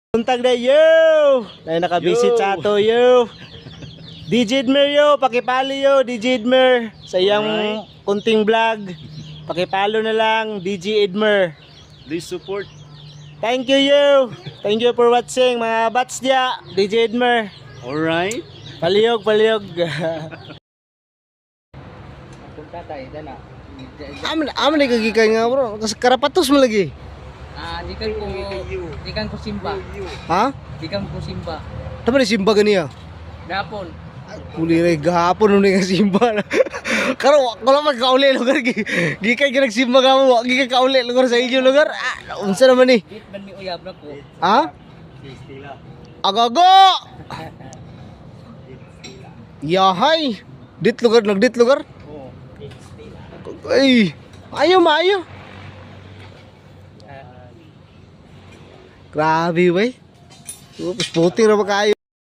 Buntag na yo! Ay nakabisit sa ato yo. DJ Edmer yo, pakipalo yo DJ Edmer sa iyang kunting vlog. Pakipalo na lang DJ Edmer. Please support. Thank you yo. Thank you for watching mga bats dia DJ Edmer. Alright. Paliyog. Punta tayo, dala. Aman ni kagikay nga bro. Kasi karapatos mo lagi. Dikan ko simba. Ha? Dikan ko simba. Tama ni simba ganiya. Dapon. Kuliray gahapon nung nga simba. Karo wala man kauli lugar gikay ka nagsimba ka mo. Gikay kauli lugar sa inyo lugar. Unsa naman ni? Dit man mi uyab na ko. Ha? Agago! Yahay! Dit lugar, nagdit lugar? Oo. Ay! Maayo! Grabe, wey. Puting na ba kayo?